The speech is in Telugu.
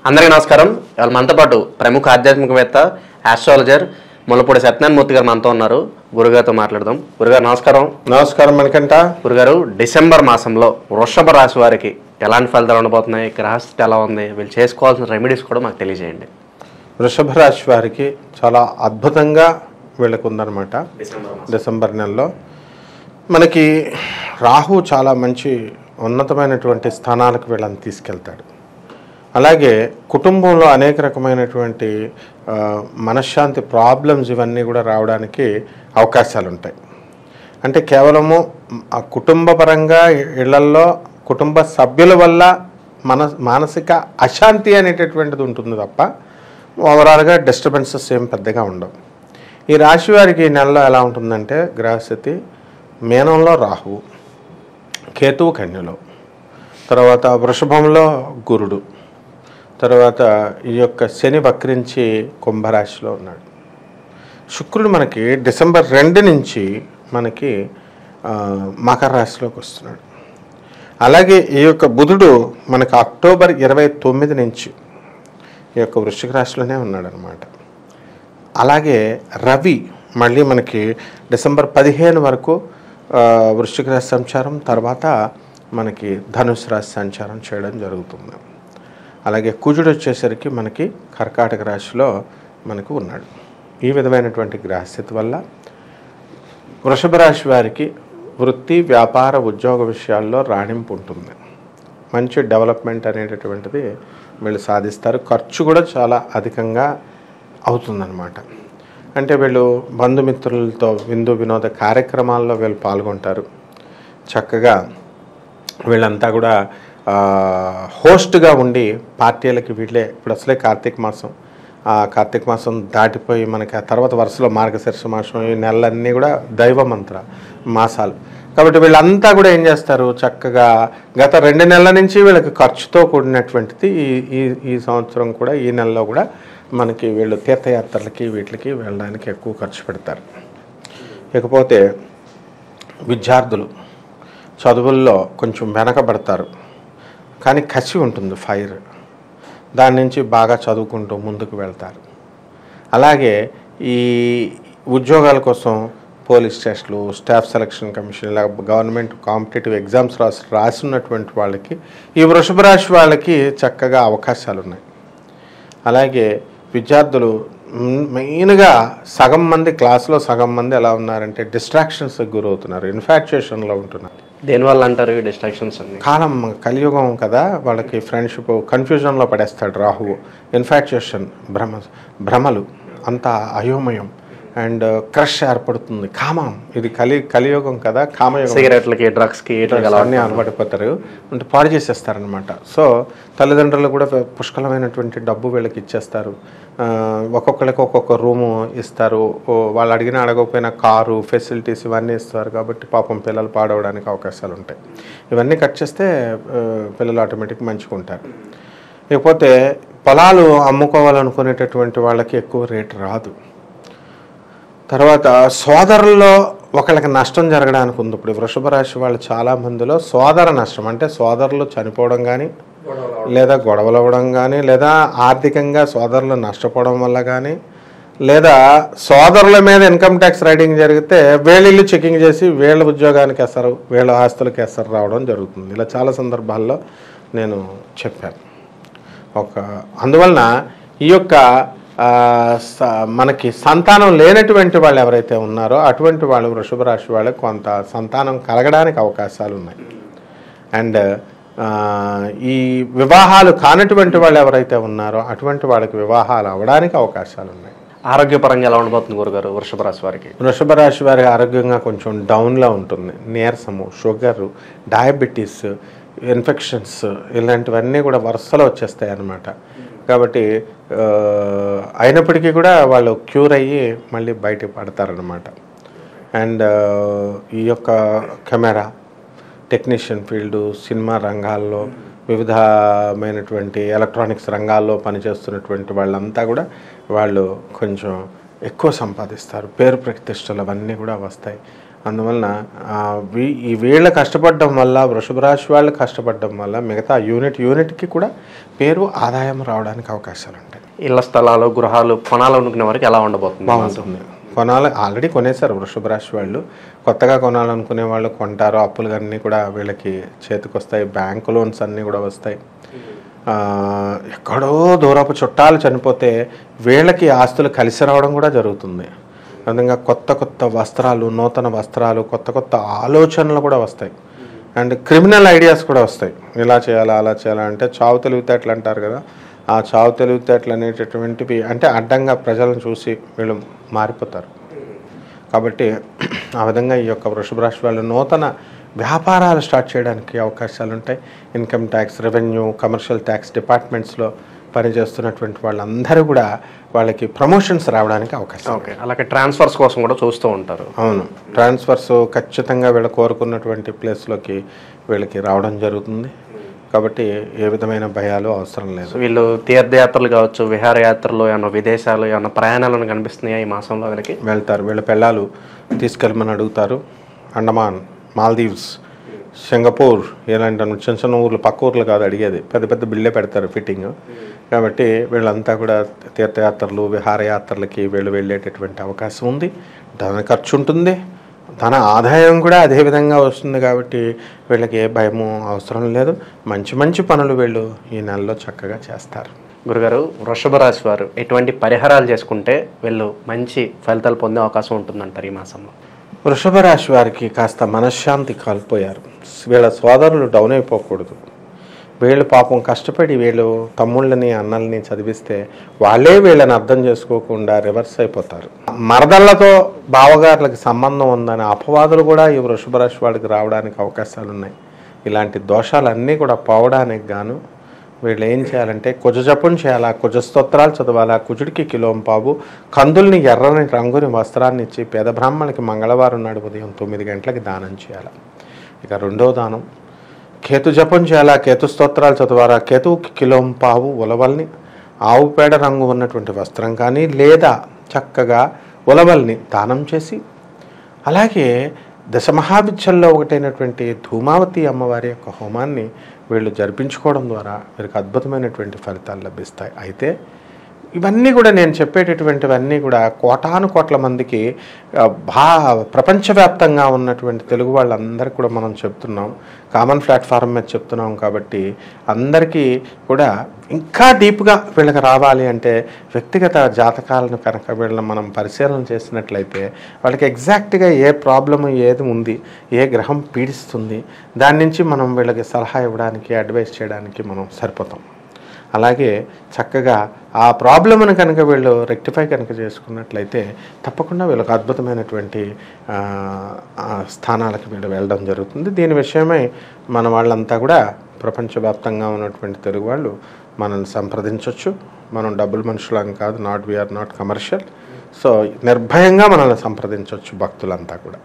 అందరికీ నమస్కారం. ఇవాళ మనతో పాటు ప్రముఖ ఆధ్యాత్మికవేత్త ఆస్ట్రాలజర్ ముల్లపూడి సత్యనారాయణ మూర్తి గారు మనతో ఉన్నారు. గురుగారితో మాట్లాడదాం. గురుగారు నమస్కారం. నమస్కారం మనకంట. గురుగారు, డిసెంబర్ మాసంలో వృషభ రాశి వారికి ఎలాంటి ఫలితాలు ఉండబోతున్నాయి, గ్రహస్థితి ఎలా ఉంది, వీళ్ళు చేసుకోవాల్సిన రెమెడీస్ కూడా మాకు తెలియజేయండి. వృషభ రాశి వారికి చాలా అద్భుతంగా వీళ్ళకు ఉందన్నమాట. డిసెంబర్ నెలలో మనకి రాహు చాలా మంచి ఉన్నతమైనటువంటి స్థానాలకు వీళ్ళని తీసుకెళ్తాడు. అలాగే కుటుంబంలో అనేక రకమైనటువంటి మనశ్శాంతి ప్రాబ్లమ్స్ ఇవన్నీ కూడా రావడానికి అవకాశాలు ఉంటాయి. అంటే కేవలము కుటుంబపరంగా ఇళ్లల్లో కుటుంబ సభ్యుల వల్ల మానసిక అశాంతి అనేటటువంటిది ఉంటుంది తప్ప ఓవరాల్గా డిస్టర్బెన్సెస్ ఏం పెద్దగా ఉండవు. ఈ రాశి వారికి ఈ నెలలో ఎలా ఉంటుందంటే గ్రహస్థితి మీనంలో రాహువు, కేతువు కన్యలో, తర్వాత వృషభంలో గురుడు, తర్వాత ఈ యొక్క శని వక్రించి కుంభరాశిలో ఉన్నాడు. శుక్రుడు మనకి డిసెంబర్ 2 నుంచి మనకి మకర రాశిలోకి వస్తున్నాడు. అలాగే ఈ యొక్క బుధుడు మనకి అక్టోబర్ 29 నుంచి ఈ యొక్క వృశ్చిక రాశిలోనే ఉన్నాడు అనమాట. అలాగే రవి మళ్ళీ మనకి డిసెంబర్ 15 వరకు వృశ్చిక రాశి సంచారం, తర్వాత మనకి ధనుసు రాశి సంచారం చేయడం జరుగుతుంది. అలాగే కుజుడు వచ్చేసరికి మనకి కర్కాటక రాశిలో మనకు ఉన్నాడు. ఈ విధమైనటువంటి గ్రహస్థితి వల్ల వృషభ రాశి వారికి వృత్తి, వ్యాపార, ఉద్యోగ విషయాల్లో రాణింపు ఉంటుంది. మంచి డెవలప్మెంట్ అనేటటువంటిది వీళ్ళు సాధిస్తారు. ఖర్చు కూడా చాలా అధికంగా అవుతుందన్నమాట. అంటే వీళ్ళు బంధుమిత్రులతో విందు వినోద కార్యక్రమాల్లో వీళ్ళు పాల్గొంటారు. చక్కగా వీళ్ళంతా కూడా హోస్ట్గా ఉండి పార్టీలకి వీళ్ళే. ఇప్పుడు అసలే కార్తీక మాసం దాటిపోయి మనకి ఆ తర్వాత వరుసలో మార్గశీర్ష మాసం, ఈ నెలలన్నీ కూడా దైవ మంత్ర మాసాలు కాబట్టి వీళ్ళంతా కూడా ఏం చేస్తారు, చక్కగా గత 2 నెలల నుంచి వీళ్ళకి ఖర్చుతో కూడినటువంటిది ఈ సంవత్సరం కూడా ఈ నెలలో కూడా మనకి వీళ్ళు తీర్థయాత్రలకి వీటికి వెళ్ళడానికి ఎక్కువ ఖర్చు పెడతారు. ఇకపోతే విద్యార్థులు చదువుల్లో కొంచెం వెనకబడతారు, కానీ కసి ఉంటుంది, ఫైర్, దాని నుంచి బాగా చదువుకుంటూ ముందుకు వెళ్తారు. అలాగే ఈ ఉద్యోగాల కోసం పోలీస్ స్టేషన్లు, స్టాఫ్ సెలక్షన్ కమిషన్, ఇలా గవర్నమెంట్ కాంపిటేటివ్ ఎగ్జామ్స్ రాసినటువంటి వాళ్ళకి, ఈ వృషభ రాశి వాళ్ళకి చక్కగా అవకాశాలు ఉన్నాయి. అలాగే విద్యార్థులు మెయిన్గా సగం మంది క్లాస్లో సగం మంది ఎలా ఉన్నారంటే డిస్ట్రాక్షన్స్కి గురవుతున్నారు, ఇన్ఫాక్చుయేషన్లో ఉంటున్నారు. దేనివల్ల అంటారు ఈ డిస్ట్రాక్షన్స్ అన్ని? కాలం కలియుగం కదా, వాళ్ళకి ఫ్రెండ్షిప్ కన్ఫ్యూజన్లో పడేస్తాడు రాహువు. ఇన్ఫాక్చుయేషన్, భ్రమలు, అంతా అయోమయం అండ్ క్రష్ ఏర్పడుతుంది. కామం, ఇది కలియుగం కదా, కామయుగం. సిగరెట్లకి, డ్రగ్స్కి అన్నీ అలవాటుపడతారు, అంటే పాడు చేసేస్తారనమాట. సో తల్లిదండ్రులు కూడా పుష్కలమైనటువంటి డబ్బు వీళ్ళకి ఇచ్చేస్తారు. ఒక్కొక్కరికి ఒక్కొక్క రూము ఇస్తారు, వాళ్ళు అడగకపోయినా కారు ఫెసిలిటీస్ ఇవన్నీ ఇస్తారు. కాబట్టి పాపం పిల్లలు పాడవడానికి అవకాశాలు ఉంటాయి. ఇవన్నీ కట్ చేస్తే పిల్లలు ఆటోమేటిక్గా మంచిగా ఉంటారు. ఇకపోతే పొలాలు అమ్ముకోవాలనుకునేటటువంటి వాళ్ళకి ఎక్కువ రేటు రాదు. తర్వాత సోదరుల్లో ఒకళ్ళకి నష్టం జరగడానికి ఉంది. ఇప్పుడు వృషభ రాశి వాళ్ళు చాలామందిలో సోదర నష్టం, అంటే సోదరులు చనిపోవడం కానీ, లేదా గొడవలు అవ్వడం కానీ, లేదా ఆర్థికంగా సోదరులు నష్టపోవడం వల్ల కానీ, లేదా సోదరుల మీద ఇన్కమ్ ట్యాక్స్ రైడింగ్ జరిగితే వీళ్ళు చెకింగ్ చేసి వీళ్ళ ఉద్యోగానికి ఎసరు, వీళ్ళ ఆస్తులకి ఎసరు రావడం జరుగుతుంది. ఇలా చాలా సందర్భాల్లో నేను చెప్పాను. అందువలన ఈ యొక్క మనకి సంతానం లేనటువంటి వాళ్ళు ఎవరైతే ఉన్నారో అటువంటి వాళ్ళు వృషభ రాశి వాళ్ళకి కొంత సంతానం కలగడానికి అవకాశాలు ఉన్నాయి. అండ్ ఈ వివాహాలు కానటువంటి వాళ్ళు ఎవరైతే ఉన్నారో అటువంటి వాళ్ళకి వివాహాలు అవ్వడానికి అవకాశాలు ఉన్నాయి. ఆరోగ్యపరంగా ఎలా ఉండబోతుంది గురుగారు వృషభ రాశి వారికి? వృషభ రాశి వారికి ఆరోగ్యంగా కొంచెం డౌన్లో ఉంటుంది. నీరసము, షుగరు, డయాబెటీస్, ఇన్ఫెక్షన్స్ ఇలాంటివన్నీ కూడా వరుసలో వచ్చేస్తాయి అన్నమాట. కాబట్టి అయినప్పటికీ కూడా వాళ్ళు క్యూర్ అయ్యి మళ్ళీ బయటకు పడతారనమాట. అండ్ ఈ యొక్క కెమెరా టెక్నీషియన్ ఫీల్డు, సినిమా రంగాల్లో, వివిధమైనటువంటి ఎలక్ట్రానిక్స్ రంగాల్లో పనిచేస్తున్నటువంటి వాళ్ళంతా కూడా వాళ్ళు కొంచెం ఎక్కువ సంపాదిస్తారు. పేరు ప్రతిష్టలు అవన్నీ కూడా వస్తాయి. అందువలన ఈ వీళ్ళ కష్టపడడం వల్ల, వృషభ రాశి వాళ్ళు కష్టపడడం వల్ల మిగతా యూనిట్కి కూడా పేరు ఆదాయం రావడానికి అవకాశాలు ఉంటాయి. ఇళ్ల స్థలాలు, గృహాలు కొనాలనుకునే వారికి ఎలా ఉండబోతుంది? బాగుంటుంది. ఆల్రెడీ కొనేశారు వృషభ రాశి వాళ్ళు. కొత్తగా కొనాలనుకునే వాళ్ళు కొంటారు. అప్పులు అన్నీ కూడా వీళ్ళకి చేతికి వస్తాయి. బ్యాంకు లోన్స్ అన్నీ కూడా వస్తాయి. ఎక్కడో దూరపు చుట్టాలు చనిపోతే వీళ్ళకి ఆస్తులు కలిసి రావడం కూడా జరుగుతుంది. విధంగా కొత్త వస్త్రాలు, నూతన వస్త్రాలు, కొత్త ఆలోచనలు కూడా వస్తాయి. అండ్ క్రిమినల్ ఐడియాస్ కూడా వస్తాయి. ఇలా చేయాలా, అలా చేయాలా అంటే చావు తెలివితేటలు అంటారు కదా, ఆ చావు తెలివితేటలు అనేటటువంటివి అంటే అడ్డంగా ప్రజలను చూసి వీళ్ళు మారిపోతారు. కాబట్టి ఆ విధంగా ఈ యొక్క వృషభ రాశి వాళ్ళు నూతన వ్యాపారాలు స్టార్ట్ చేయడానికి అవకాశాలు ఉంటాయి. Income tax, revenue, commercial tax డిపార్ట్మెంట్స్లో పనిచేస్తున్నటువంటి వాళ్ళందరూ కూడా వాళ్ళకి ప్రమోషన్స్ రావడానికి అవకాశం. ఓకే, అలాగే ట్రాన్స్ఫర్స్ కోసం కూడా చూస్తూ ఉంటారు. అవును, ట్రాన్స్ఫర్స్ ఖచ్చితంగా వీళ్ళు కోరుకున్నటువంటి ప్లేస్లోకి వీళ్ళకి రావడం జరుగుతుంది. కాబట్టి ఏ విధమైన భయాలు అవసరం లేదు. వీళ్ళు తీర్థయాత్రలు కావచ్చు, విహారయాత్రలు, ఏమన్నా విదేశాలు, ఏమన్నా ప్రయాణాలను కనిపిస్తున్నాయా ఈ మాసంలో? వీళ్ళకి వెళ్తారు. వీళ్ళ పిల్లలు తీసుకెళ్ళమని అడుగుతారు. అండమాన్, మాల్దీవ్స్, సింగపూర్ ఇలాంటి చిన్న ఊర్లు, పక్క ఊర్లు కాదు అడిగేది, పెద్ద బిల్లే పెడతారు ఫిట్టింగ్. కాబట్టి వీళ్ళంతా కూడా తీర్థయాత్రలు, విహారయాత్రలకి వెళ్ళేటటువంటి అవకాశం ఉంది. ధన ఖర్చు ఉంటుంది, ధన ఆదాయం కూడా అదే విధంగా వస్తుంది. కాబట్టి వీళ్ళకి ఏ భయము అవసరం లేదు. మంచి పనులు వీళ్ళు ఈ నెలలో చక్కగా చేస్తారు. గురుగారు, వృషభ రాశి వారు ఎటువంటి పరిహారాలు చేసుకుంటే వీళ్ళు మంచి ఫలితాలు పొందే అవకాశం ఉంటుందంటారు ఈ మాసంలో? వృషభ రాశి వారికి కాస్త మనశ్శాంతి కోల్పోయారు. వీళ్ళ సోదరులు డౌన్ అయిపోకూడదు. వీళ్ళు పాపం కష్టపడి వీళ్ళు తమ్ముళ్ళని, అన్నల్ని చదివిస్తే వాళ్ళే వీళ్ళని అర్థం చేసుకోకుండా రివర్స్ అయిపోతారు. మరదళ్లతో బావగారులకు సంబంధం ఉందనే అపవాదులు కూడా ఈ వృషభ రాశి వాళ్ళకి రావడానికి అవకాశాలు ఉన్నాయి. ఇలాంటి దోషాలన్నీ కూడా పోవడానికి గాను వీళ్ళు ఏం చేయాలంటే కుజ జపం చేయాలా, కుజ స్తోత్రాలు చదవాలా, కుజుడికి కిలోంపావు కందుల్ని ఎర్రని రంగుని వస్త్రాన్ని ఇచ్చి పేద బ్రాహ్మణులకి మంగళవారం నాడు ఉదయం 9 గంటలకి దానం చేయాలి. ఇక రెండో దానం కేతు జపం చేయాలా, కేతు స్తోత్రాలు చదవాలా, కేతువుకి కిలోంపావు ఉలవల్ని, ఆవు పేడ రంగు ఉన్నటువంటి వస్త్రం కానీ లేదా చక్కగా ఉలవల్ని దానం చేసి, అలాగే దశమహావిద్యల్లో ఒకటైనటువంటి ధూమావతి అమ్మవారి యొక్క హోమాన్ని వీళ్ళు జరిపించుకోవడం ద్వారా వీరికి అద్భుతమైనటువంటి ఫలితాలు లభిస్తాయి. అయితే ఇవన్నీ కూడా నేను చెప్పేటటువంటివన్నీ కూడా కోటాను కోట్ల మందికి ప్రపంచవ్యాప్తంగా ఉన్నటువంటి తెలుగు వాళ్ళందరికీ కూడా మనం చెప్తున్నాం, కామన్ ప్లాట్ఫారం మీద చెప్తున్నాం. కాబట్టి అందరికీ కూడా ఇంకా డీప్గా వీళ్ళకి రావాలి అంటే వ్యక్తిగత జాతకాలను కనుక వీళ్ళని మనం పరిశీలన చేసినట్లయితే వాళ్ళకి ఎగ్జాక్ట్గా ఏ ప్రాబ్లము ఏది ఉంది, ఏ గ్రహం పీడిస్తుంది, దాని నుంచి మనం వీళ్ళకి సలహా ఇవ్వడానికి, అడ్వైస్ చేయడానికి మనం సరిపోతాం. అలాగే చక్కగా ఆ ప్రాబ్లమ్ను కనుక వీళ్ళు రెక్టిఫై కనుక చేసుకున్నట్లయితే తప్పకుండా వీళ్ళకి అద్భుతమైనటువంటి స్థానాలకు వీళ్ళు వెళ్ళడం జరుగుతుంది. దీని విషయమై మన వాళ్ళంతా కూడా ప్రపంచవ్యాప్తంగా ఉన్నటువంటి తెలుగు వాళ్ళు మనల్ని సంప్రదించవచ్చు. మనం డబ్బులు మనుషులని కాదు, వీఆర్ నాట్ కమర్షియల్. సో నిర్భయంగా మనల్ని సంప్రదించవచ్చు భక్తులంతా కూడా.